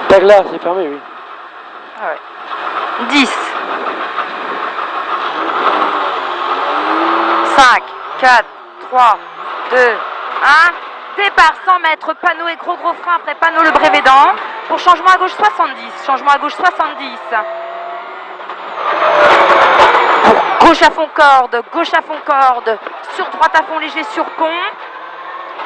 Tac là, c'est fermé, oui. Ah ouais. 10. 5, 4, 3, 2, 1. Départ 100 mètres, panneau et gros frein après panneau le Brévédan. Pour changement à gauche 70. Changement à gauche 70. Pour gauche à fond corde. Sur droite à fond léger sur pont.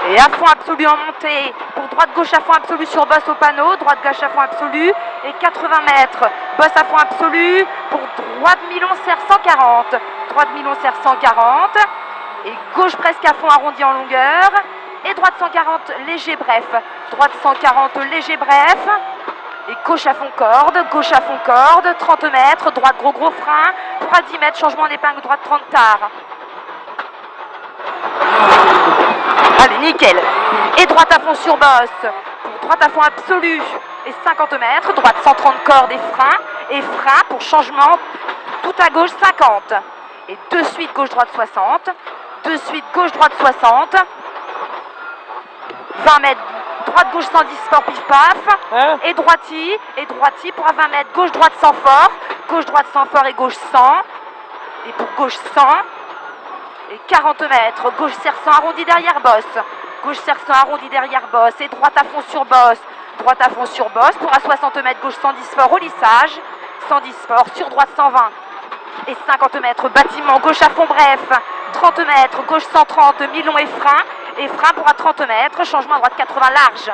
Et à fond absolu en montée. Pour droite gauche à fond absolu sur bosse au panneau. Droite gauche à fond absolu. Et 80 mètres. Bosse à fond absolu. Pour droite Milon serre 140. Droite Milon serre 140. Et gauche presque à fond arrondi en longueur. Et droite 140 léger bref. Droite 140 léger bref. Et gauche à fond corde. 30 mètres. Droite gros frein. Pour à 10 mètres. Changement en épingle droite 30 tard. Allez, nickel. Et droite à fond sur bosse. Droite à fond absolu. Et 50 mètres. Droite 130 cordes et frein. Et frein pour changement. Tout à gauche 50. Et de suite gauche-droite 60. De suite gauche-droite 60. 20 mètres. Droite-gauche 110 fort pif-paf. Hein? Et droiti pour à 20 mètres. Gauche-droite 100 fort. Gauche-droite 100 fort et gauche 100. Et pour gauche 100. Et 40 mètres. Gauche serre 100 arrondi derrière bosse. Gauche serre 100 arrondi derrière bosse. Et droite à fond sur bosse. Droite à fond sur bosse. Pour à 60 mètres. Gauche 110 fort au lissage. 110 fort. Sur droite 120. Et 50 mètres. Bâtiment. Gauche à fond bref. 30 mètres. Gauche 130. Milon et frein. Et frein pour à 30 mètres. Changement à droite 80 large.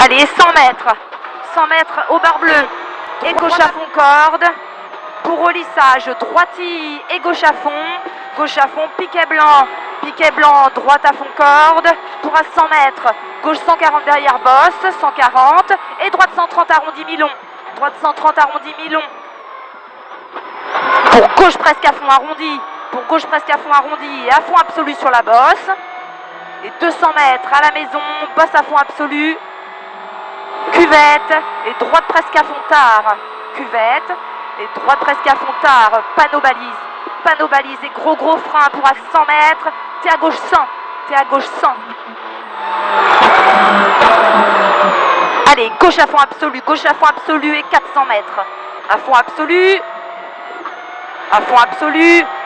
Allez, 100 mètres. 100 mètres au bar bleu. Et gauche à fond corde. Pour au lissage, droiti et gauche à fond, piquet blanc, droite à fond corde, pour à 100 mètres, gauche 140 derrière bosse, 140, et droite 130 arrondi Milon, pour gauche presque à fond arrondi, et à fond absolu sur la bosse, et 200 mètres à la maison, bosse à fond absolu, cuvette, et droite presque à fond tard, cuvette, et droite presque à fond tard, panneau balise et gros frein pour à 100 mètres, t'es à gauche 100. Allez, gauche à fond absolu et 400 mètres. À fond absolu,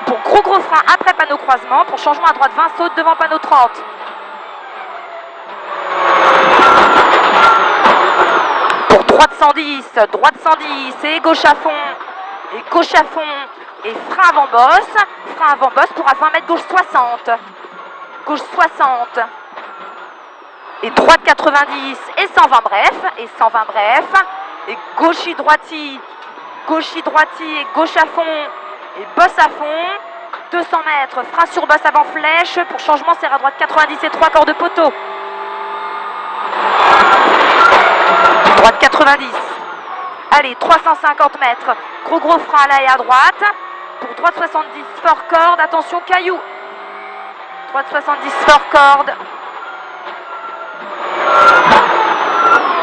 pour gros frein après panneau croisement, pour changement à droite 20 sautes devant panneau 30. Pour droite 110 et gauche à fond, et frein avant bosse pour à 20 mètres gauche 60, et droite 90 et 120 bref, et gauchi droiti et gauche à fond, et bosse à fond, 200 mètres, frein sur bosse avant flèche, pour changement serre à droite 90 et 3 corps de poteau, droite 90. Allez, 350 mètres, gros frein là et à droite. Pour droite 70, fort corde, attention caillou. Droite 70, fort corde.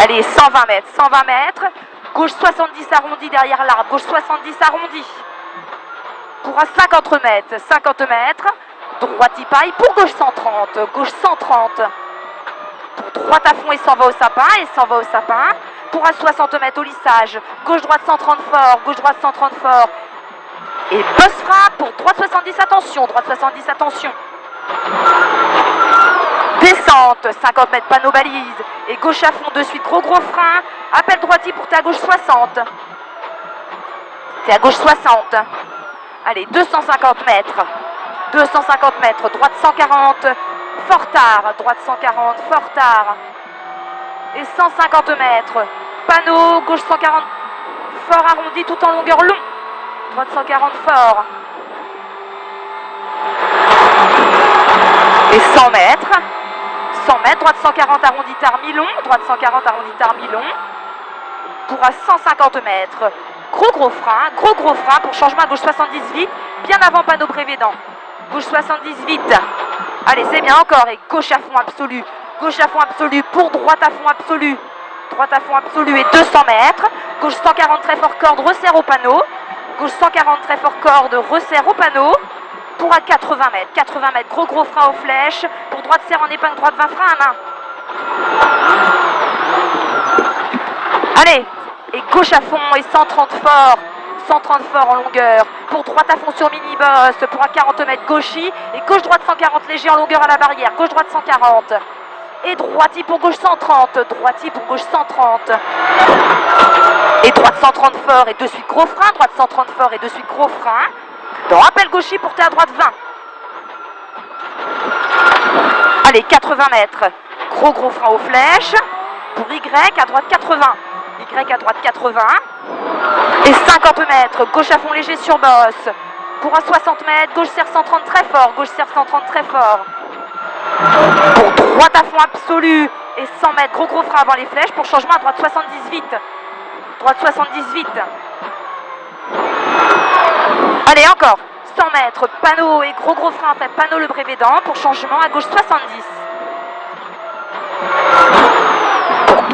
Allez, 120 mètres. Gauche 70 arrondi derrière l'arbre, gauche 70 arrondi. Pour à 50 mètres. Droite y paille pour gauche 130. Pour droite à fond et s'en va au sapin. Pour à 60 mètres au lissage, gauche-droite 130 fort, et bosse frein pour droite 70, attention, descente, 50 mètres panneau balise, et gauche à fond de suite, gros frein, appel droitier pour ta gauche 60, allez, 250 mètres, droite 140, fort tard, et 150 mètres, panneau, gauche 140, fort arrondi tout en longueur long, droite 140 fort, et 100 mètres, droite 140 arrondi tard Milon, pour à 150 mètres, gros frein pour changement à gauche 70 vite, bien avant panneau Brévédan, gauche 70 vite, allez c'est bien encore, et gauche à fond absolu pour droite à fond absolu et 200 mètres, gauche 140 très fort corde, resserre au panneau, pour à 80 mètres, gros frein aux flèches, pour droite serre en épingle, droite 20 frein à main. Allez, et gauche à fond et 130 fort. 130 fort en longueur. Pour droite à fond sur mini-boss pour un 40 mètres gauchis. Et gauche-droite 140 léger en longueur à la barrière. Gauche-droite 140. Et droiti pour gauche 130. Droiti pour gauche 130. Et droite 130 fort et de suite gros frein. Droite 130 fort et de suite gros frein. Dans rappel gauchis pour T à droite 20. Allez, 80 mètres. Gros frein aux flèches. Pour Y à droite 80. Y à droite 80. Et 50 mètres. Gauche à fond léger sur bosse. Pour un 60 mètres. Gauche serre 130 très fort. Gauche serre 130 très fort. Pour droite à fond absolu. Et 100 mètres. Gros frein avant les flèches. Pour changement à droite 78. Droite 78. Allez, encore. 100 mètres. Panneau et gros frein après panneau le brévédant. Pour changement à gauche 70.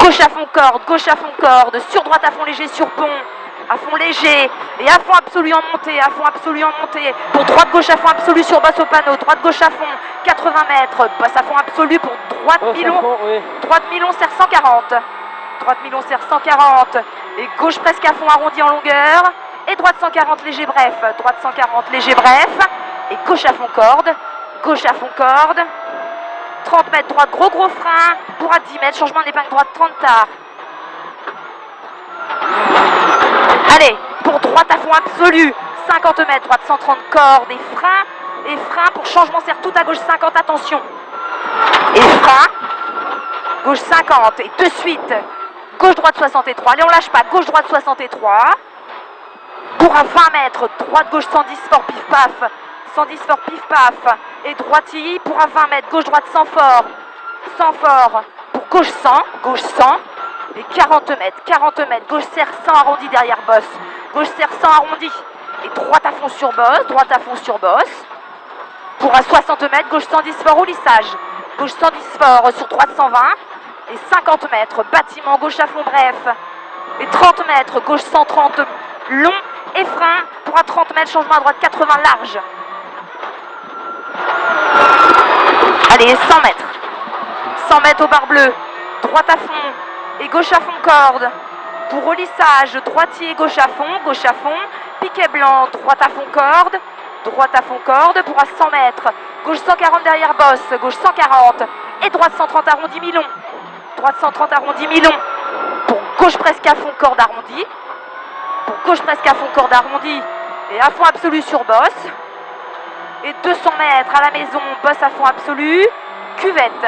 Gauche à fond corde, sur droite à fond léger sur pont, à fond léger et à fond absolu en montée, pour droite gauche à fond absolu sur bosse au panneau, droite gauche à fond, 80 mètres, bosse à fond absolu pour droite milon, oui. Droite milon serre 140, droite milon serre 140 et gauche presque à fond arrondi en longueur et droite 140 léger bref, droite 140 léger bref et gauche à fond corde, 30 mètres droite, gros frein, pour à 10 mètres, changement d'épingle droite 30 tard. Allez, pour droite à fond absolu, 50 mètres, droite 130 cordes et frein pour changement serre tout à gauche 50, attention. Et frein, gauche 50 et de suite, gauche-droite 63, allez on lâche pas, gauche-droite 63. Pour à 20 mètres, droite-gauche 110 fort pif paf. 110 fort pif paf et droiti pour un 20 mètres, gauche-droite 100 fort pour gauche 100 et 40 mètres, gauche serre 100 arrondi derrière bosse, gauche serre 100 arrondi et droite à fond sur bosse pour un 60 mètres, gauche 110 fort au lissage, gauche 110 fort sur droite 120 et 50 mètres, bâtiment gauche à fond bref et 30 mètres, gauche 130 long et frein pour un 30 mètres, changement à droite 80 large. Allez, 100 mètres au bar bleu, droite à fond et gauche à fond corde. Pour relissage, droitier, gauche à fond, piquet blanc, droite à fond corde pour à 100 mètres. Gauche 140 derrière bosse, gauche 140 et droite 130 arrondi milon. Droite 130 arrondi milon pour gauche presque à fond corde arrondi. Et à fond absolu sur bosse. Et 200 mètres à la maison, bosse à fond absolu, cuvette.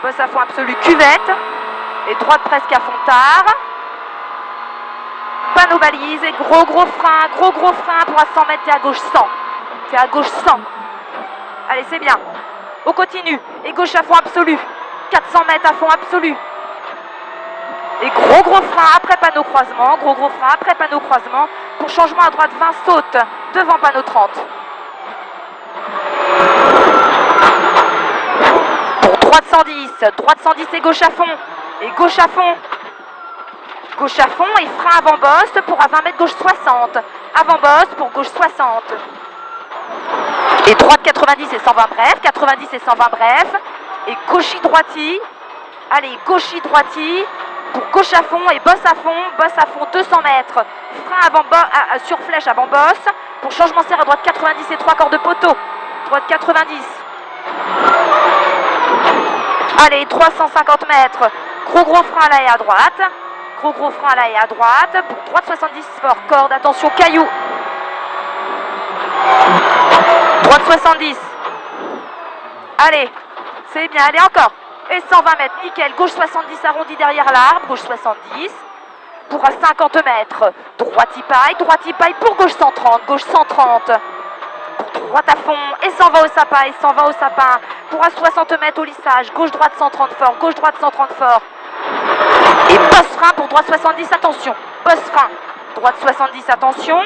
Bosse à fond absolu, cuvette. Et droite presque à fond tard. Panneau balise et gros frein pour à 100 mètres, t'es à gauche 100. Allez, c'est bien. On continue. Et gauche à fond absolu. 400 mètres à fond absolu. Et gros frein après panneau croisement. Pour changement à droite 20 saute devant panneau 30. Pour droite 110 et gauche à fond. Et frein avant bosse pour à 20 mètres gauche 60. Avant bosse pour gauche 60. Et droite 90 et 120 bref. Et gauchis droiti. Allez, gauchis droiti. Pour gauche à fond et bosse à fond 200 mètres. Frein avant sur flèche avant bosse. Pour changement serre à droite 90 et 3 corps de poteau. Droite 90. Allez, 350 mètres. Gros frein là et à droite. Pour droite 70 fort. Corde, attention, caillou. Droite 70. Allez, c'est bien, allez encore. Et 120 mètres, nickel. Gauche 70 arrondi derrière l'arbre. Gauche 70. Pour à 50 mètres. Droite paille pour gauche 130. Pour droite à fond. Et s'en va au sapin. Pour à 60 mètres au lissage. Gauche-droite 130 fort. Et bosse frein pour droite 70, attention. Droite 70, attention.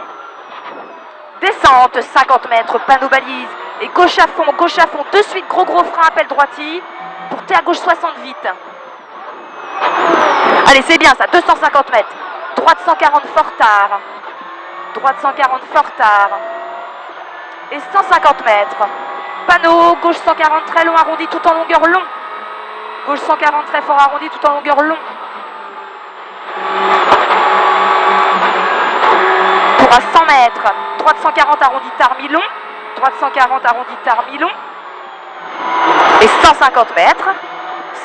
Descente, 50 mètres, panneau balise. Et gauche à fond, de suite, gros frein, appel droiti. Pour T à gauche 60 vite. Allez, c'est bien ça, 250 mètres. Droite 140 fort tard. Et 150 mètres. Panneau, gauche 140 très long, arrondi tout en longueur long. Gauche 140 très fort, arrondi tout en longueur long. Pour à 100 mètres, droite 140 arrondi Tarmilon, droite 140 arrondi Tarmilon. Et 150 mètres,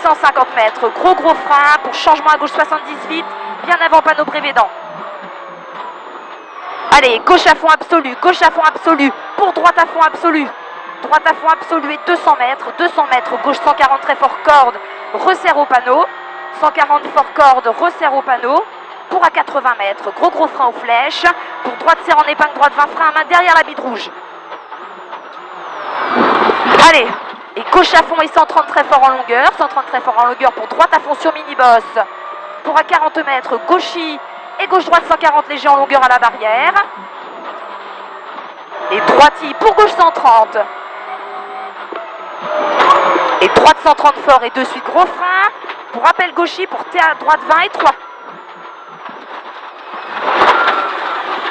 150 mètres, gros frein pour changement à gauche 78, bien avant panneau Brévédan. Allez, gauche à fond absolu, pour droite à fond absolu. Droite à fond absolu et 200 mètres, gauche 140 très fort corde, resserre au panneau. 140 fort corde, resserre au panneau. Pour à 80 mètres, gros frein aux flèches. Pour droite serre en épingle, droite 20 frein à main derrière la bide rouge. Allez, et gauche à fond et 130 très fort en longueur. 130 très fort en longueur pour droite à fond sur mini-boss. Pour à 40 mètres, gauchis et gauche-droite 140 léger en longueur à la barrière. Et droiti pour gauche 130. Et droite 130 fort et de suite gros frein. Pour rappel gauchis pour T à droite 20 et 3.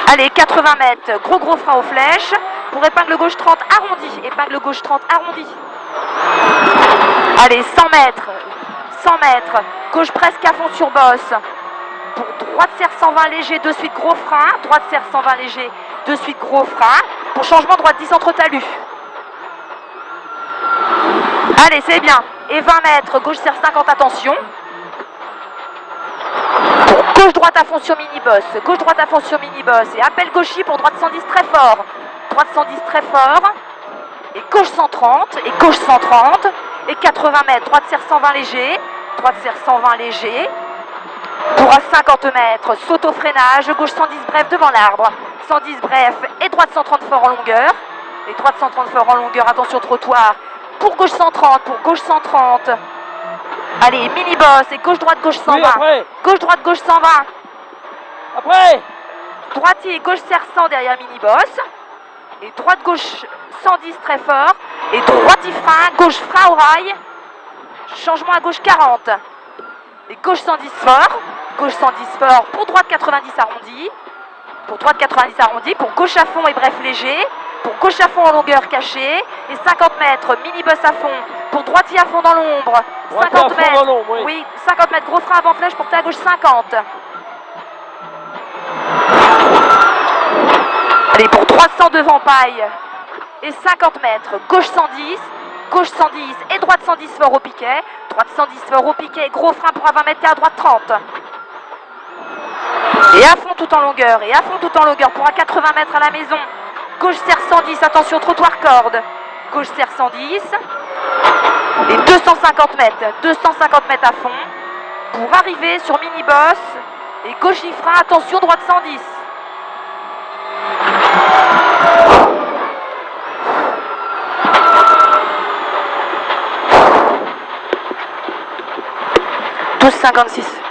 Allez, 80 mètres, gros frein aux flèches. Pour épingle gauche 30 arrondi. Épingle gauche 30 arrondi. Allez, 100 mètres, gauche presque à fond sur bosse. Pour droite serre 120 léger, de suite gros frein. Droite serre 120 léger, de suite gros frein. Pour changement, droite 10 entre talus. Allez, c'est bien. Et 20 mètres, gauche serre 50, attention. Pour gauche-droite à fond sur mini-boss. Gauche-droite à fond sur mini-boss. Et appel gauchis pour droite 110 très fort. Droite 110 très fort. Et gauche 130. Et gauche 130. Et 80 mètres, droite serre 120 léger. Droite serre 120 léger. Pour à 50 mètres, saute au freinage. Gauche 110 bref devant l'arbre. 110 bref et droite 130 fort en longueur. Et droite 130 fort en longueur, attention trottoir. Pour gauche 130, pour gauche 130. Allez, mini-boss et gauche-droite, gauche 120. Oui, gauche-droite, gauche 120. Après. Droitier, gauche serre 100 derrière mini-boss. Et droite-gauche 110 très fort. Et droitier frein, gauche frein au rail. Changement à gauche 40. Et gauche 110 fort. Gauche 110 fort pour droite 90 arrondi. Pour droite 90 arrondi. Pour gauche à fond et bref léger. Pour gauche à fond en longueur cachée. Et 50 mètres, mini-boss à fond. Pour droitier à fond dans l'ombre. 50 mètres. Oui, 50 mètres, gros frein avant flèche pour ta gauche 50. Allez, pour 300 devant paille. Et 50 mètres, gauche 110. Gauche 110 et droite 110 fort au piquet. Droite 110 fort au piquet. Gros frein pour à 20 mètres et à droite 30. Et à fond tout en longueur. Et à fond tout en longueur pour à 80 mètres à la maison. Gauche serre 110, attention trottoir corde. Gauche serre 110. Et 250 mètres à fond. Pour arriver sur mini-boss. Et gauche y frein, attention droite 110. « 12,56 »